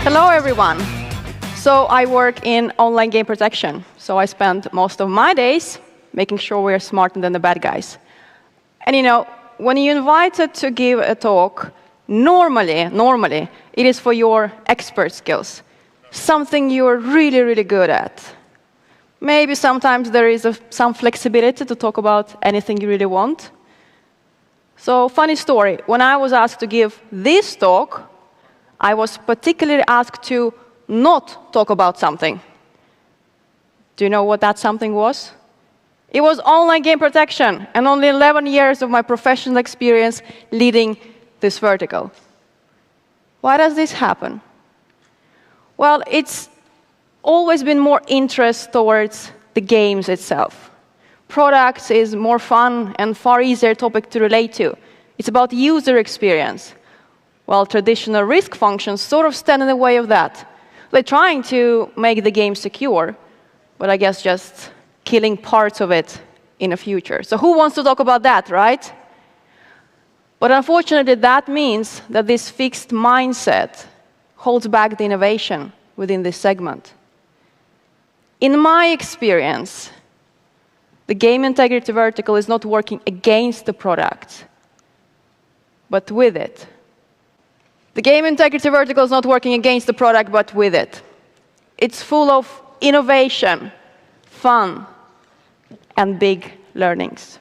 Hello, everyone. So I work in online game protection. So I spend most of my days making sure we're smarter than the bad guys. And when you're invited to give a talk, normally, it is for your expert skills, something you're really, really good at. Maybe sometimes there is some flexibility to talk about anything you really want. So, funny story, when I was asked to give this talk, I was particularly asked to not talk about something. Do you know what that something was? It was online game protection, and only 11 years of my professional experience leading this vertical. Why does this happen? Well, it's always been more interest towards the games itself. Products is more fun and far easier topic to relate to. It's about user experience. While traditional risk functions sort of stand in the way of that. They're trying to make the game secure, but I guess just killing parts of it in the future. So who wants to talk about that, right? But unfortunately, that means that this fixed mindset holds back the innovation within this segment. In my experience, the game integrity vertical is not working against the product, but with it. The game integrity vertical is not working against the product, but with it. It's full of innovation, fun, and big learnings.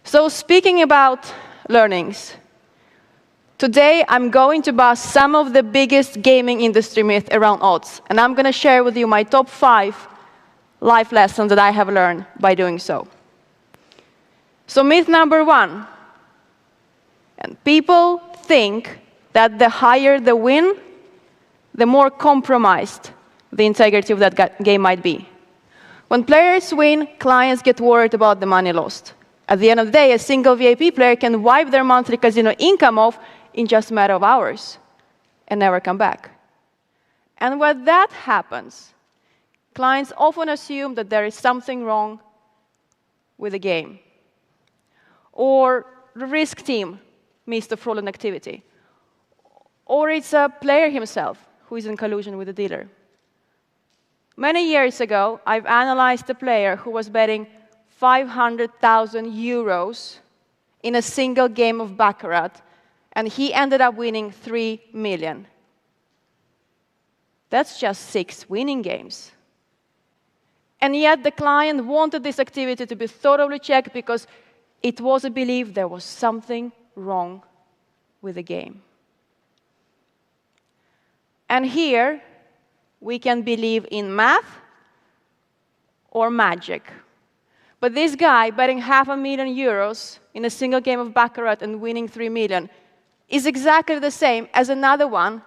So speaking about learnings, today I'm going to bust some of the biggest gaming industry myths around odds, and I'm going to share with you my top 5 life lessons that I have learned by doing so. So myth number 1, and people think that the higher the win, the more compromised the integrity of that game might be. When players win, clients get worried about the money lost. At the end of the day, a single VIP player can wipe their monthly casino income off in just a matter of hours and never come back. And when that happens, clients often assume that there is something wrong with the game. Or the risk team missed the fraudulent activity. Or it's a player himself who is in collusion with the dealer. Many years ago, I've analyzed a player who was betting 500,000 euros in a single game of Baccarat, and he ended up winning 3 million. That's just 6 winning games. And yet the client wanted this activity to be thoroughly checked because it was a belief there was something wrong with the game. And here, we can believe in math or magic. But this guy betting 500,000 euros in a single game of Baccarat and winning 3 million is exactly the same as another one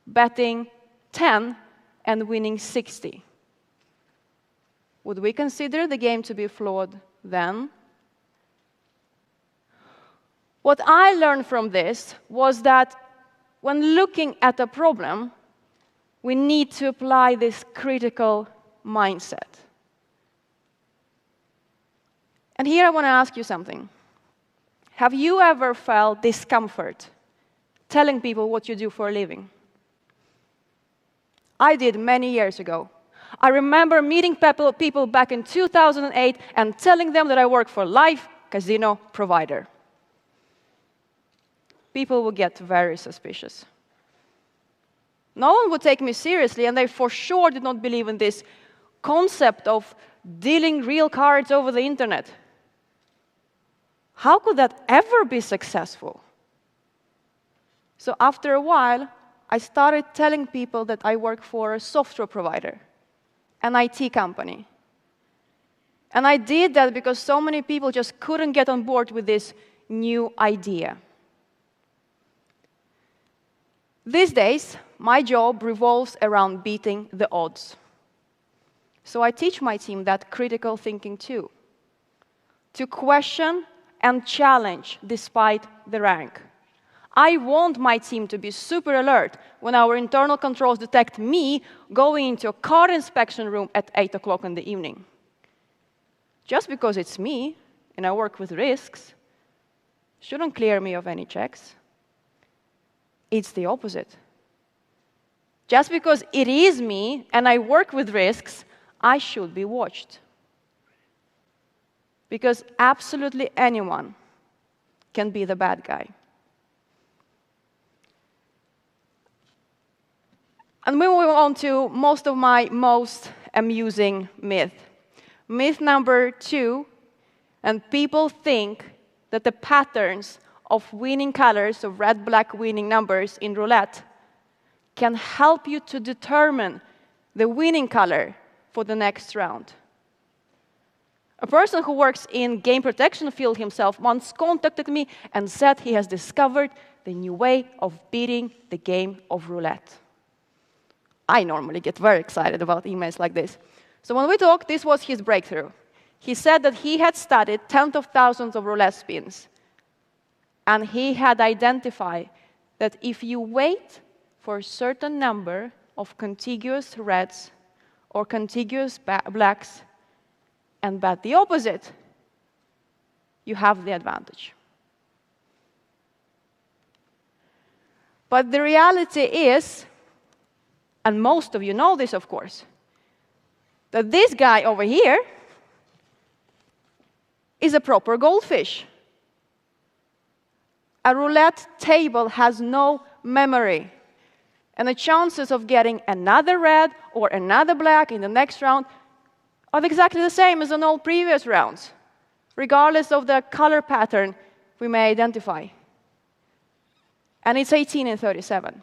betting 10 and winning 60. Would we consider the game to be flawed then? What I learned from this was that when looking at a problem, we need to apply this critical mindset. And here I want to ask you something. Have you ever felt discomfort telling people what you do for a living? I did many years ago. I remember meeting people back in 2008 and telling them that I work for a live casino provider. People would get very suspicious. No one would take me seriously, and they for sure did not believe in this concept of dealing real cards over the internet. How could that ever be successful? So after a while, I started telling people that I work for a software provider, an IT company. And I did that because so many people just couldn't get on board with this new idea. These days, my job revolves around beating the odds. So I teach my team that critical thinking too. To question and challenge despite the rank. I want my team to be super alert when our internal controls detect me going into a car inspection room at 8 o'clock in the evening. Just because it's me, and I work with risks, shouldn't clear me of any checks. It's the opposite. just because it is me and I work with risks, I should be watched. Because absolutely anyone can be the bad guy. And we move on to most of my most amusing myth. Myth number 2, and people think that the patterns of winning colors, of red, black winning numbers in roulette, can help you to determine the winning color for the next round. A person who works in game protection field himself once contacted me and said he has discovered the new way of beating the game of roulette. I normally get very excited about emails like this. So when we talked, this was his breakthrough. He said that he had studied tens of thousands of roulette spins, and he had identified that if you wait for a certain number of contiguous reds or contiguous blacks and bet the opposite, you have the advantage. But the reality is, and most of you know this, of course, that this guy over here is a proper goldfish. A roulette table has no memory, and the chances of getting another red or another black in the next round are exactly the same as in all previous rounds, regardless of the color pattern we may identify. And it's 18 and 37.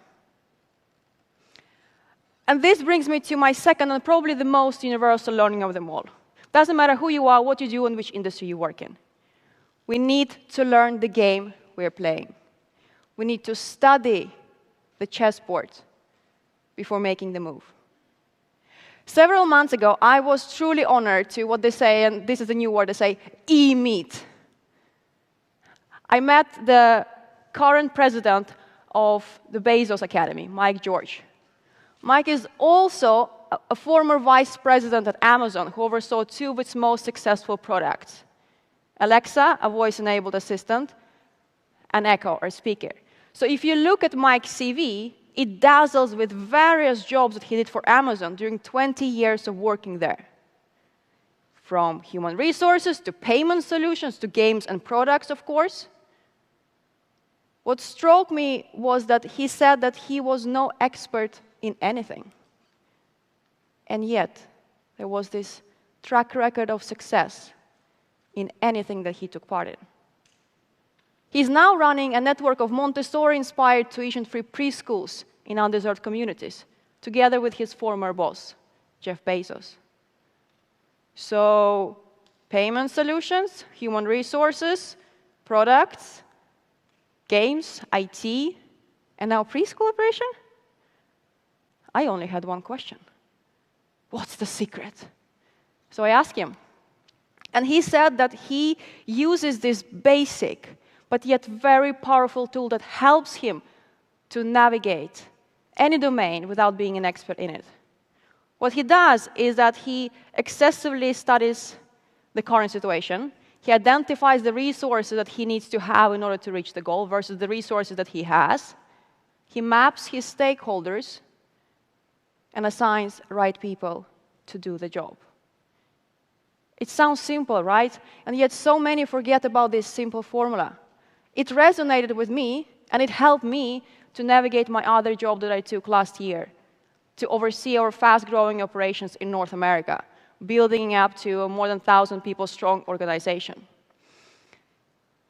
And this brings me to my second and probably the most universal learning of them all. Doesn't matter who you are, what you do, and which industry you work in. We need to learn the game we're playing. We need to study the chessboard before making the move. Several months ago, I was truly honored to what they say, and this is a new word they say, e-meet. I met the current president of the Bezos Academy, Mike George. Mike is also a former vice president at Amazon who oversaw 2 of its most successful products, Alexa, a voice-enabled assistant, and Echo, our speaker. So if you look at Mike's CV, it dazzles with various jobs that he did for Amazon during 20 years of working there. From human resources to payment solutions to games and products, of course. What struck me was that he said that he was no expert in anything. And yet, there was this track record of success in anything that he took part in. He's now running a network of Montessori-inspired tuition-free preschools in undeserved communities, together with his former boss, Jeff Bezos. So, payment solutions, human resources, products, games, IT, and now preschool operation? I only had one question. What's the secret? So I asked him. And he said that he uses this basic, but yet very powerful tool that helps him to navigate any domain without being an expert in it. What he does is that he excessively studies the current situation. He identifies the resources that he needs to have in order to reach the goal versus the resources that he has. He maps his stakeholders and assigns right people to do the job. It sounds simple, right? And yet so many forget about this simple formula. It resonated with me, and it helped me to navigate my other job that I took last year, to oversee our fast-growing operations in North America, building up to a more than 1,000 people strong organization.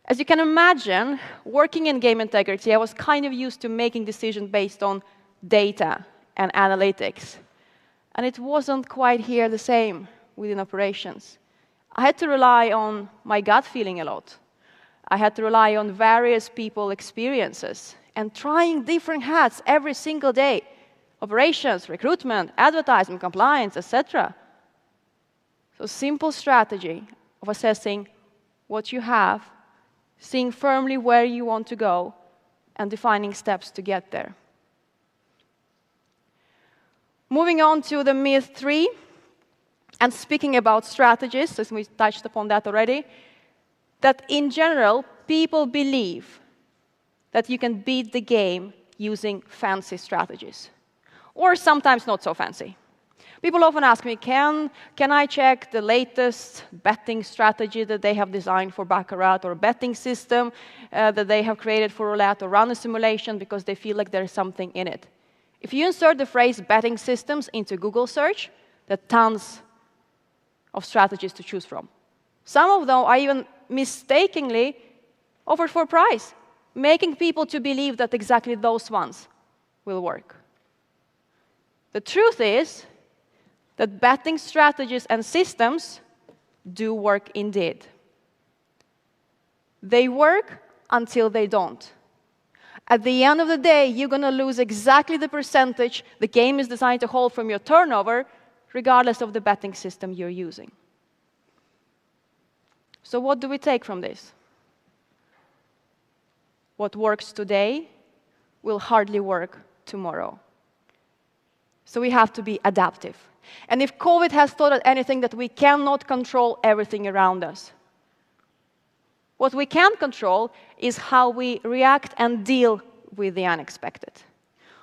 As you can imagine, working in game integrity, I was kind of used to making decisions based on data and analytics. And it wasn't quite here the same within operations. I had to rely on my gut feeling a lot. I had to rely on various people's experiences and trying different hats every single day. Operations, recruitment, advertising, compliance, etc. So simple strategy of assessing what you have, seeing firmly where you want to go, and defining steps to get there. Moving on to the myth 3, and speaking about strategies, as we touched upon that already, that in general, people believe that you can beat the game using fancy strategies. or sometimes not so fancy. People often ask me, can I check the latest betting strategy that they have designed for Baccarat, or a betting system that they have created for roulette, or run a simulation because they feel like there's something in it? If you insert the phrase betting systems into Google search, there are tons of strategies to choose from. Some of them are even mistakenly offered for a price, making people to believe that exactly those ones will work. The truth is that betting strategies and systems do work indeed. They work until they don't. At the end of the day, you're going to lose exactly the percentage the game is designed to hold from your turnover, regardless of the betting system you're using. So what do we take from this? What works today will hardly work tomorrow. So we have to be adaptive. And if COVID has taught us anything, that we cannot control everything around us. What we can control is how we react and deal with the unexpected.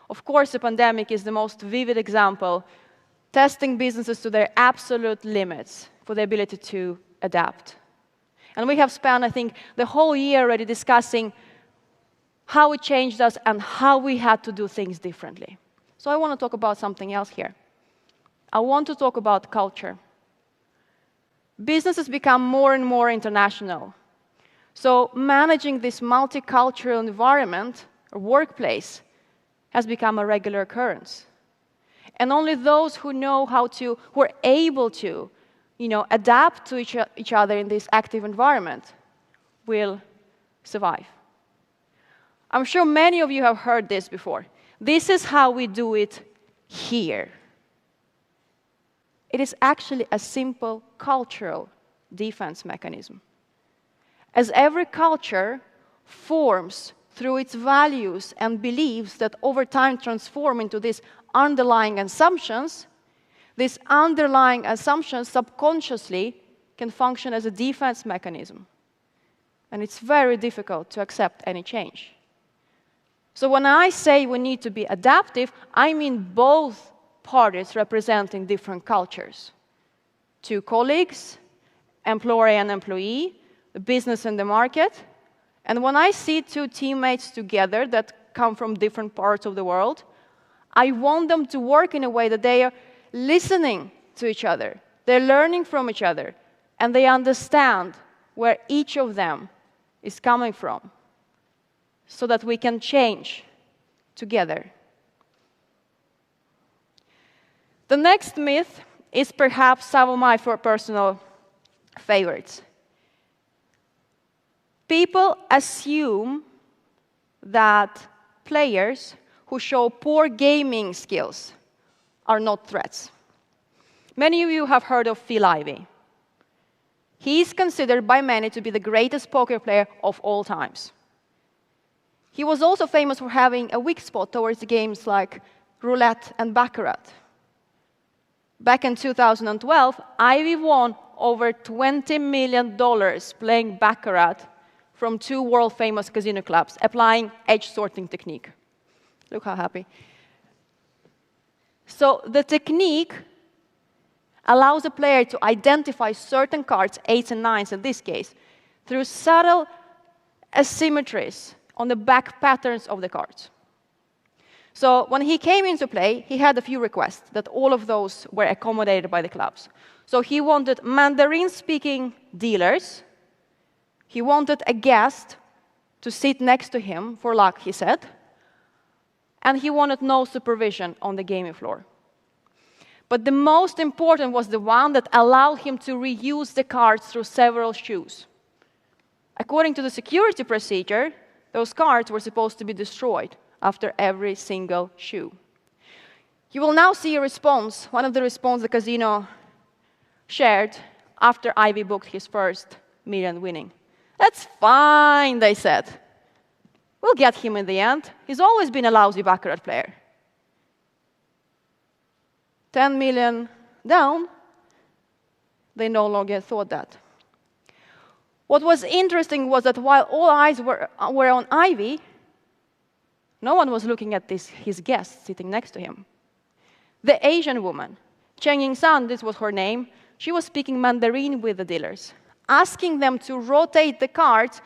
Of course, the pandemic is the most vivid example, testing businesses to their absolute limits for the ability to adapt. And we have spent, I think, the whole year already discussing how it changed us and how we had to do things differently. So I want to talk about something else here. I want to talk about culture. Businesses become more and more international. So managing this multicultural environment or workplace has become a regular occurrence. And only those who know how to, who are able to, adapt to each other in this active environment will survive. I'm sure many of you have heard this before. This is how we do it here. It is actually a simple cultural defense mechanism. As every culture forms through its values and beliefs that over time transform into these underlying assumptions, these underlying assumptions subconsciously can function as a defense mechanism. And it's very difficult to accept any change. So when I say we need to be adaptive, I mean both parties representing different cultures. Two colleagues, employer and employee, the business and the market. And when I see two teammates together that come from different parts of the world, I want them to work in a way that they are listening to each other, they're learning from each other, and they understand where each of them is coming from, so that we can change together. The next myth is perhaps some of my personal favorites. People assume that players who show poor gaming skills are not threats. Many of you have heard of Phil Ivey. He is considered by many to be the greatest poker player of all times. He was also famous for having a weak spot towards games like roulette and baccarat. Back in 2012, Ivey won over $20 million playing baccarat from two world-famous casino clubs, applying edge sorting technique. Look how happy. So the technique allows a player to identify certain cards, 8s and 9s in this case, through subtle asymmetries on the back patterns of the cards. So when he came into play, he had a few requests that all of those were accommodated by the clubs. So he wanted Mandarin-speaking dealers. He wanted a guest to sit next to him for luck, he said. And he wanted no supervision on the gaming floor. But the most important was the one that allowed him to reuse the cards through several shoes. According to the security procedure, those cards were supposed to be destroyed after every single shoe. You will now see a response, one of the responses the casino shared after Ivey booked his first million winning. "That's fine," they said. "We'll get him in the end. He's always been a lousy baccarat player." 10 million down, they no longer thought that. What was interesting was that while all eyes were on Ivey, no one was looking at his guest sitting next to him. The Asian woman, Cheng Ying-san, this was her name, she was speaking Mandarin with the dealers, asking them to rotate the cards,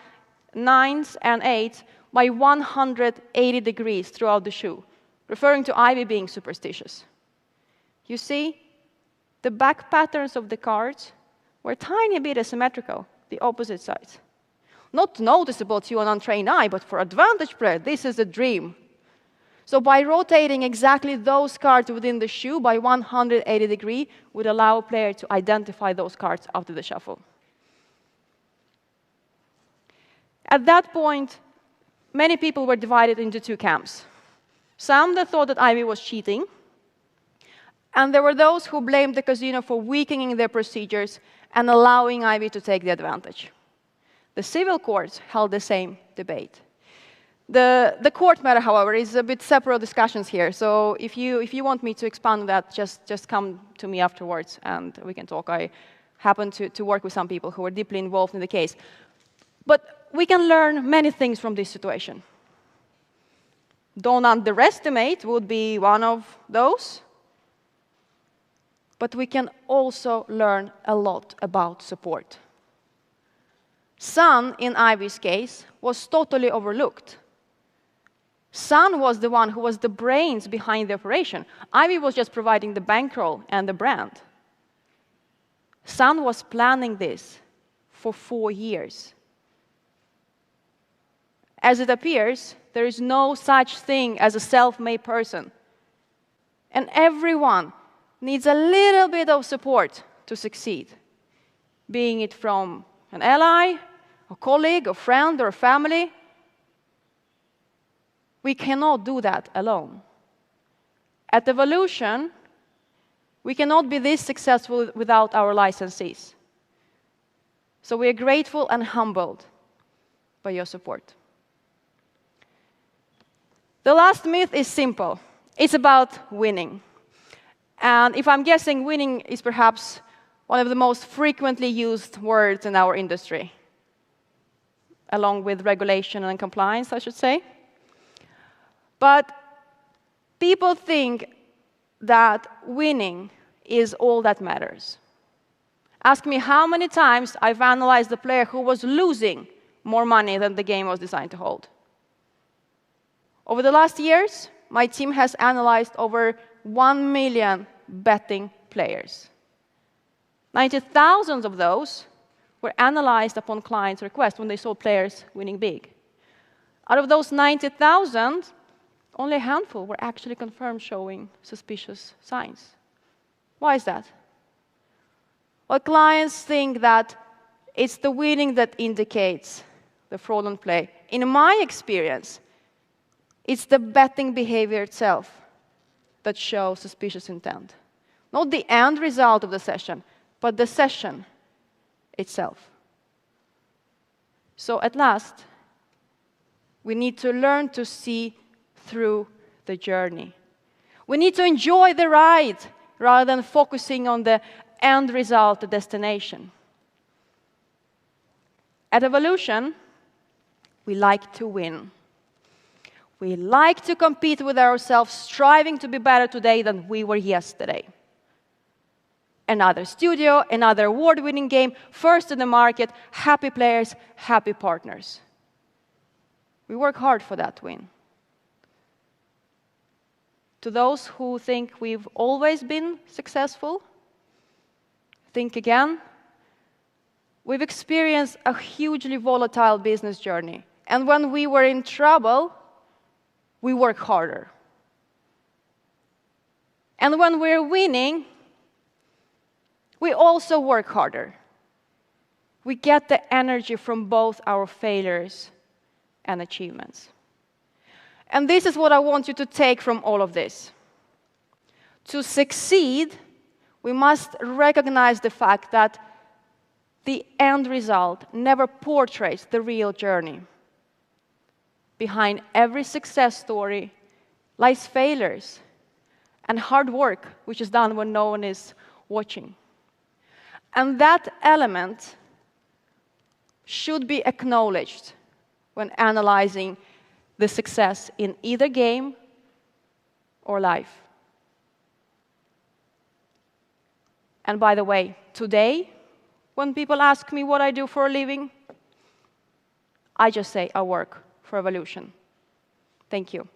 9s and 8s, by 180 degrees throughout the shoe, referring to Ivey being superstitious. You see, the back patterns of the cards were a tiny bit asymmetrical, the opposite sides. Not noticeable to an untrained eye, but for advantage player, this is a dream. So by rotating exactly those cards within the shoe by 180 degrees would allow a player to identify those cards after the shuffle. At that point, many people were divided into two camps. Some that thought that Ivey was cheating, and there were those who blamed the casino for weakening their procedures and allowing Ivey to take the advantage. The civil courts held the same debate. The court matter, however, is a bit separate discussions here. So if you want me to expand on that, just come to me afterwards and we can talk. I happen to work with some people who are deeply involved in the case. But we can learn many things from this situation. Don't underestimate would be one of those. But we can also learn a lot about support. Sun, in Ivey's case, was totally overlooked. Sun was the one who was the brains behind the operation. Ivey was just providing the bankroll and the brand. Sun was planning this for 4 years. As it appears, there is no such thing as a self-made person. And everyone needs a little bit of support to succeed, being it from an ally, a colleague, a friend, or a family. We cannot do that alone. At Evolution, we cannot be this successful without our licensees. So we are grateful and humbled by your support. The last myth is simple. It's about winning. And if I'm guessing, winning is perhaps one of the most frequently used words in our industry, along with regulation and compliance, I should say. But people think that winning is all that matters. Ask me how many times I've analyzed a player who was losing more money than the game was designed to hold. Over the last years, my team has analyzed over 1 million betting players. 90,000 of those were analyzed upon clients' request when they saw players winning big. Out of those 90,000, only a handful were actually confirmed showing suspicious signs. Why is that? Well, clients think that it's the winning that indicates the fraudulent play. In my experience, it's the betting behavior itself that shows suspicious intent. Not the end result of the session, but the session itself. So at last, we need to learn to see through the journey. We need to enjoy the ride rather than focusing on the end result, the destination. At Evolution, we like to win. We like to compete with ourselves, striving to be better today than we were yesterday. Another studio, another award-winning game, first in the market, happy players, happy partners. We work hard for that win. To those who think we've always been successful, think again. We've experienced a hugely volatile business journey. And when we were in trouble, we work harder. And when we're winning, we also work harder. We get the energy from both our failures and achievements. And this is what I want you to take from all of this. To succeed, we must recognize the fact that the end result never portrays the real journey. Behind every success story lies failures and hard work, which is done when no one is watching. And that element should be acknowledged when analyzing the success in either game or life. And by the way, today, when people ask me what I do for a living, I just say I work for evolution. Thank you.